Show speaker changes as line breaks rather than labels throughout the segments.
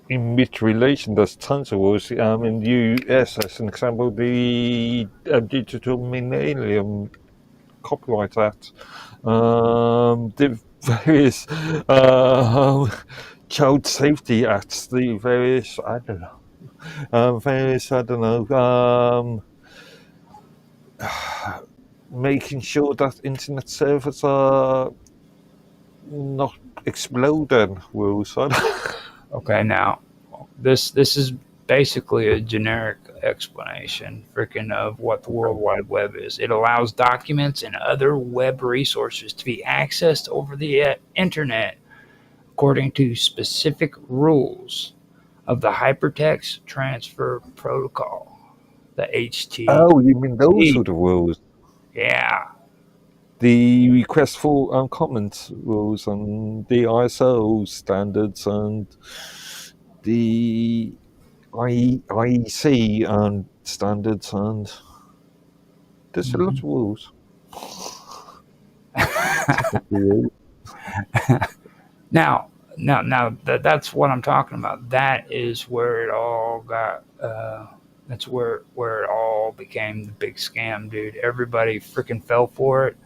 in which relation there's tons of rules. In the US, as an example, the Digital Millennium Copyright Act, the various child safety acts, the various making sure that internet servers are not exploding rules.
Okay, now this is basically a generic explanation freaking of what the World Wide Web is. It allows documents and other web resources to be accessed over the internet according to specific rules of the Hypertext Transfer Protocol, the HTTP.
Oh, you mean those sort of rules?
Yeah.
The request for comment rules and the ISO standards and the IEC and standards, and there's a lot of rules.
Now, that's what I'm talking about. That is where it all got. That's where it all became the big scam, dude. Everybody freaking fell for it.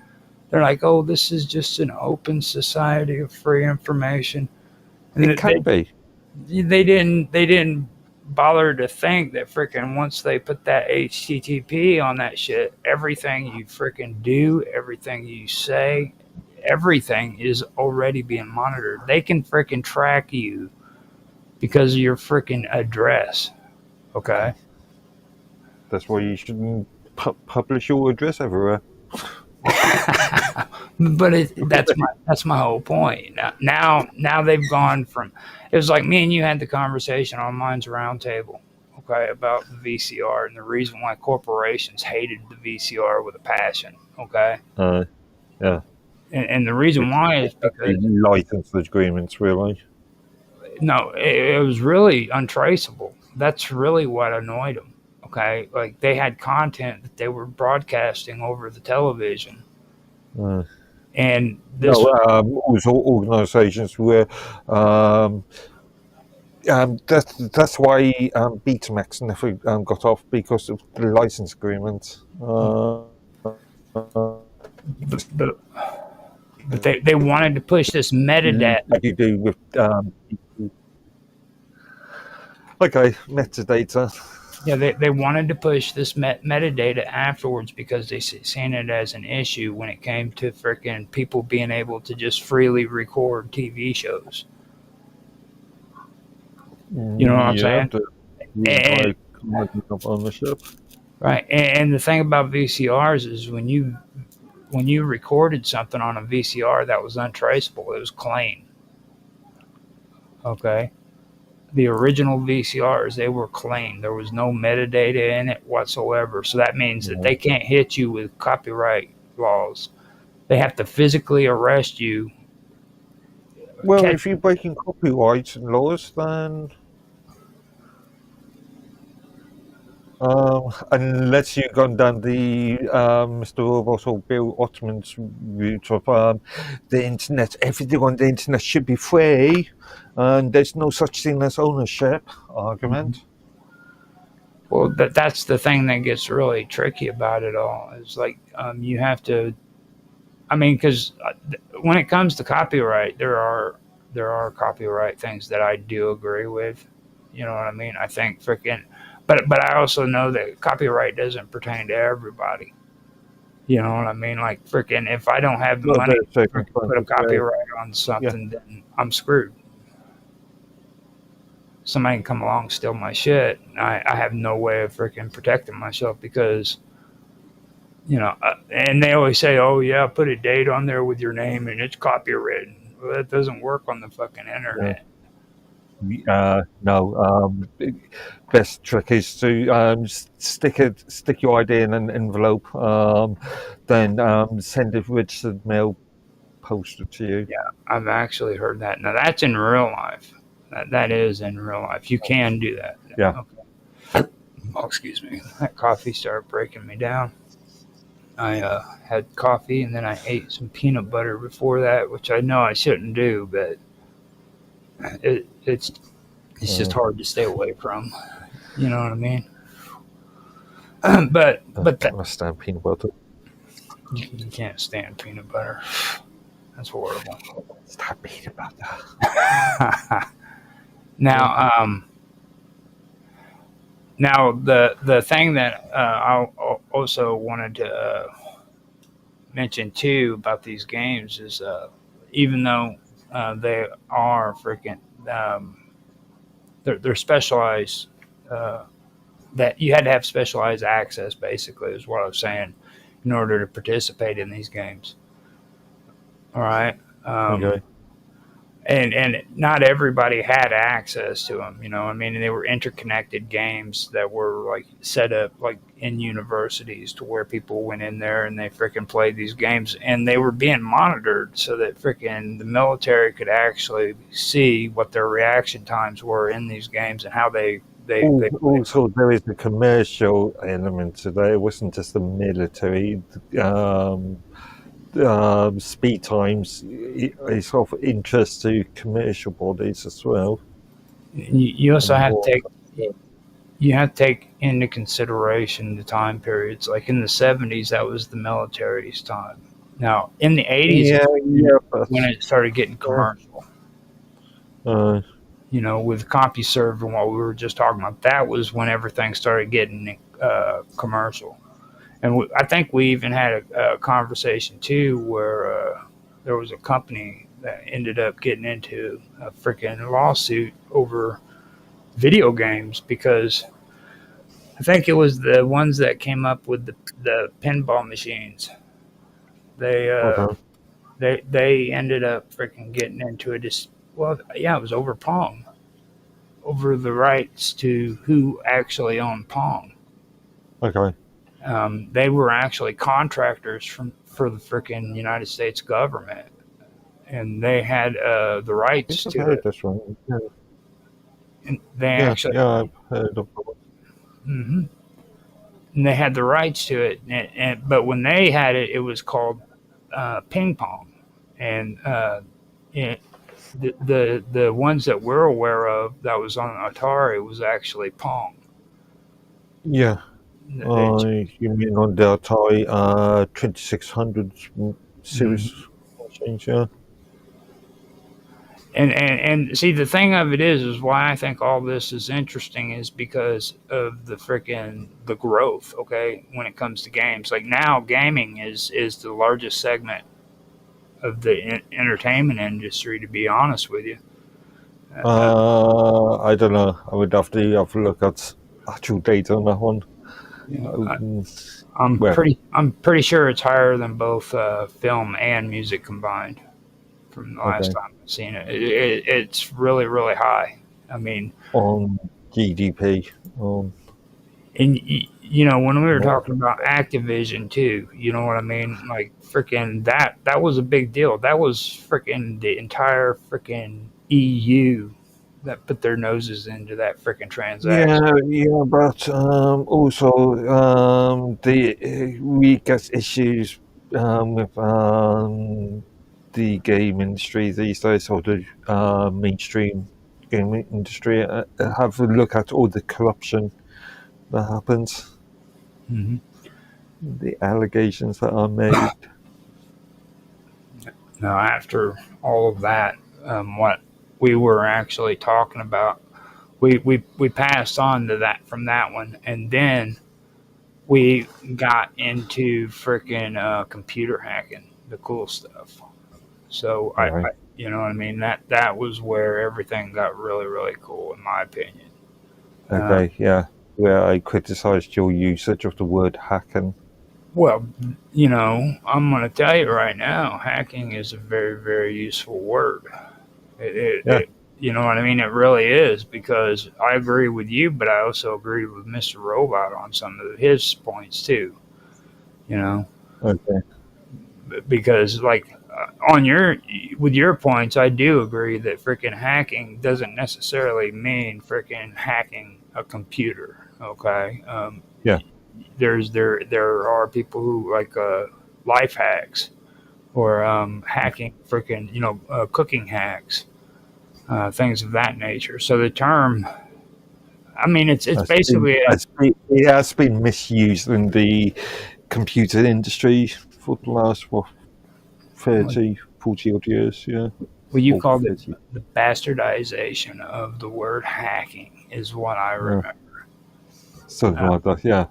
They're like, "Oh, this is just an open society of free information." And
it can be.
They didn't bother to think that freaking once they put that HTTP on that shit, everything you freaking do, everything you say, everything is already being monitored. They can freaking track you because of your freaking address. Okay.
That's why you shouldn't publish your address everywhere.
But that's my whole point. Now they've gone from, it was like me and you had the conversation on Minds Roundtable, okay, about the VCR and the reason why corporations hated the VCR with a passion, okay.
Yeah.
And the reason why is because
license agreements, really.
No, it was really untraceable. That's really what annoyed them. Okay, like they had content that they were broadcasting over the television, and this
was organisations where that's why Betamax never got off, because of the license agreement.
But they wanted to push this metadata.
Like you do with metadata.
Yeah, they wanted to push this metadata afterwards because they seen it as an issue when it came to freaking people being able to just freely record TV shows. You know what I'm saying?
And, ownership.
Right, and the thing about VCRs is when you recorded something on a VCR that was untraceable, it was clean. Okay. The original VCRs, they were clean. There was no metadata in it whatsoever. So that means that they can't hit you with copyright laws. They have to physically arrest you.
Well, if you're breaking copyright laws, then unless you've gone down the Mr. Robot or Bill Ottman's route of the internet, everything on the internet should be free, and there's no such thing as ownership argument.
Well, that's the thing that gets really tricky about it all. Is like you have to. I mean, because when it comes to copyright, there are copyright things that I do agree with. You know what I mean? I think freaking. But I also know that copyright doesn't pertain to everybody. You know what I mean? Like freaking, if I don't have the money to put a copyright on something, then I'm screwed. Somebody can come along and steal my shit. I have no way of freaking protecting myself because, and they always say, oh yeah, put a date on there with your name and it's copywritten. Well, that doesn't work on the fucking internet.
No. Best trick is to stick your ID in an envelope, then send it registered mail posted to you.
Yeah, I've actually heard that. Now that's in real life. That is in real life. You can do that.
Yeah.
Okay. Oh, excuse me. That coffee started breaking me down. I had coffee and then I ate some peanut butter before that, which I know I shouldn't do, but it's It's just hard to stay away from. You know what I mean? but
I stand peanut butter.
you can't stand peanut butter. That's horrible.
Stop peanut butter.
Now, now the thing that I also wanted to mention too about these games is even though they are freaking they're specialized, that you had to have specialized access, basically is what I was saying, in order to participate in these games. All right.
Okay.
And not everybody had access to them. You know, I mean, they were interconnected games that were like set up like in universities to where people went in there and they freaking played these games, and they were being monitored so that freaking the military could actually see what their reaction times were in these games and how they
Also, there is a commercial element to that. It wasn't just the military. Speed times is of interest to commercial bodies as well.
you also have to take into consideration the time periods. Like in the 70s, that was the military's time. Now in the 80s, when it started getting commercial. You know, with CompuServe and what we were just talking about, that was when everything started getting commercial. And I think we even had a conversation too where there was a company that ended up getting into a freaking lawsuit over video games because I think it was the ones that came up with the pinball machines. They they ended up freaking getting into it. Well, yeah, it was over Pong, over the rights to who actually owned Pong.
Okay.
They were actually contractors for the freaking United States government, and they had the rights to it.
This one. Yeah.
And they actually,
I've heard of it.
mm-hmm. And they had the rights to it, but when they had it, it was called ping pong, and the ones that we're aware of that was on Atari was actually Pong.
Yeah. You mean on the Atari 2600 series machines, yeah?
And see, the thing of it is why I think all this is interesting is because of the growth. Okay, when it comes to games, like now, gaming is the largest segment of the entertainment industry. To be honest with you,
I don't know. I would have to have a look at actual data on that one.
I'm pretty sure it's higher than both film and music combined. From the last time I've seen it. It's really, really high. I mean,
on GDP.
And you know, when we were talking about Activision too, you know what I mean? Like freaking that was a big deal. That was freaking the entire freaking EU that put their noses into that freaking transaction.
Yeah, but also we get issues with the game industry these days, or the mainstream gaming industry. Have a look at all the corruption that happens,
Mm-hmm.
the allegations that are made.
Now, after all of that, what we were actually talking about, we passed on to that from that one, and then we got into freaking computer hacking, the cool stuff. So
Right.
I you know what I mean? That was where everything got really, really cool, in my opinion.
Okay, yeah. Where I criticised your usage of the word hacking.
Well, you know, I'm going to tell you right now, hacking is a very, very useful word. You know what I mean? It really is, because I agree with you, but I also agree with Mr. Robot on some of his points too. You know,
Okay.
because like with your points, I do agree that freaking hacking doesn't necessarily mean freaking hacking a computer. Okay.
Yeah.
There are people who like life hacks or hacking freaking cooking hacks. things of that nature. So the term, I mean, it's basically
it has been misused in the computer industry for the last 30, 40 odd years. Yeah,
what you
or
called it
30.
the bastardization of the word hacking is what I
Yeah,
remember.
something like that. Yeah.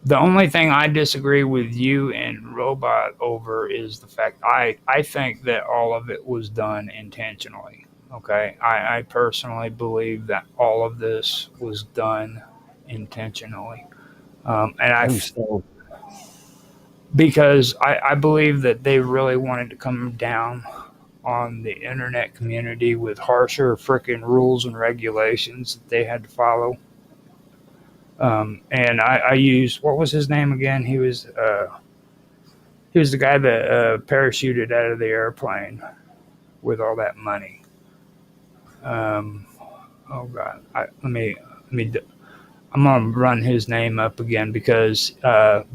The only thing I disagree with you and Robot over is the fact I think that all of it was done intentionally. Okay. I personally believe that all of this was done intentionally. And
So
because I believe that they really wanted to come down on the internet community with harsher freaking rules and regulations that they had to follow. And I used, what was his name again? He was the guy that parachuted out of the airplane with all that money. Um, oh God, let me. I'm gonna run his name up again because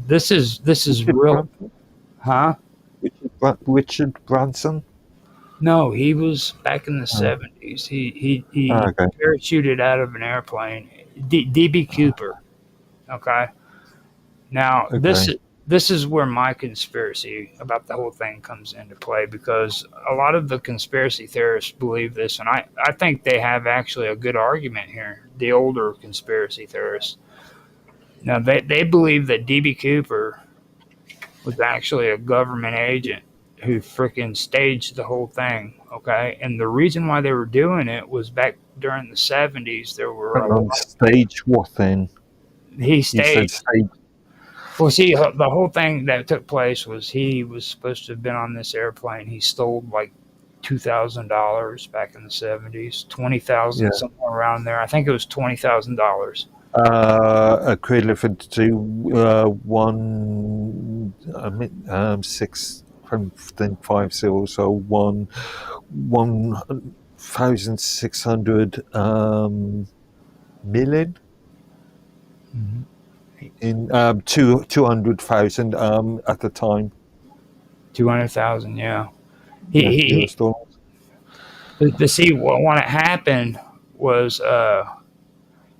this is
Richard
real,
Branson?
huh?
Richard Branson?
No, he was back in the
Oh,
70s. He
okay.
parachuted out of an airplane. DB Cooper. Okay. Now
Okay.
this is where my conspiracy about the whole thing comes into play because a lot of the conspiracy theorists believe this, and I think they have actually a good argument here. The older conspiracy theorists. Now they believe that DB Cooper was actually a government agent who freaking staged the whole thing. Okay, and the reason why they were doing it was back during the 70s. There were
And
a
on
lot.
stage, what then?
He
You said
staged.
stage.
Well, see, the whole thing that took place was he was supposed to have been on this airplane. He stole like $2,000 back in the 70s, 20,000
Yeah.
somewhere around there. I think it was $20,000.
Equivalent to 6.50, so 1,600 million
Mm-hmm.
in 200,000 at the time.
200,000, yeah.
Yeah,
He
US dollars.
to see what had happened was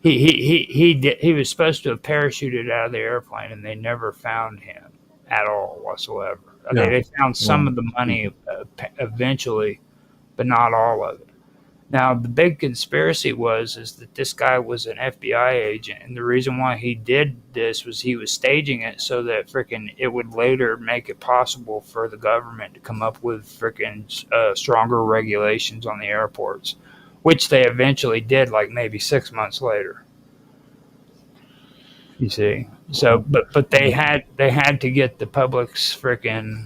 he was supposed to have parachuted out of the airplane and they never found him at all whatsoever.
Yeah.
They found some
Yeah.
of the money eventually, but not all of it. Now the big conspiracy is that this guy was an FBI agent, and the reason why he did this was he was staging it so that freaking it would later make it possible for the government to come up with freaking stronger regulations on the airports, which they eventually did, like maybe 6 months later. You see, so but they had to get the public's freaking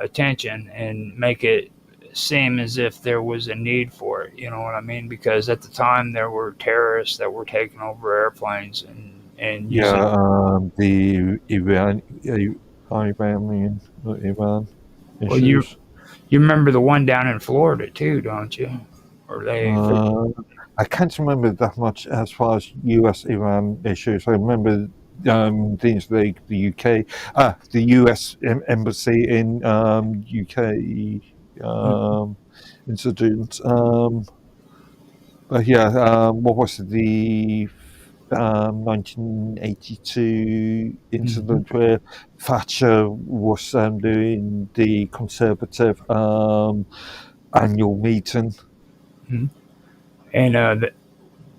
attention and make it seem as if there was a need for it. You know what I mean? Because at the time there were terrorists that were taking over airplanes and using.
Yeah, the Iranian Iran
Well, you
issues.
you remember the one down in Florida too, don't you? Or they.
Uh, I can't remember that much as far as US Iran issues. I remember things like the UK, the US embassy in UK incident. But yeah, what was it, the 1982
Mhm.
incident where Thatcher was doing the Conservative annual meeting.
Mhm. And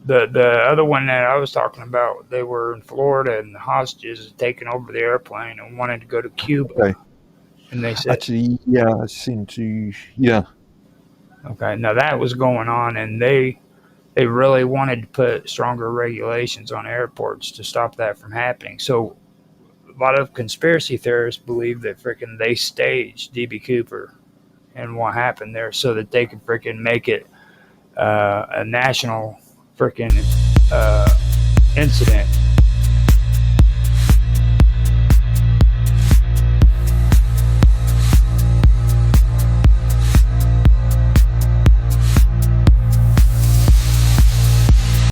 the other one that I was talking about, they were in Florida and the hostages had taken over the airplane and wanted to go to Cuba.
Okay.
And they said,
Actually, yeah, I seem to, yeah.
okay, now that was going on, and they really wanted to put stronger regulations on airports to stop that from happening. So a lot of conspiracy theorists believe that freaking they staged DB Cooper and what happened there so that they could freaking make it a national freaking incident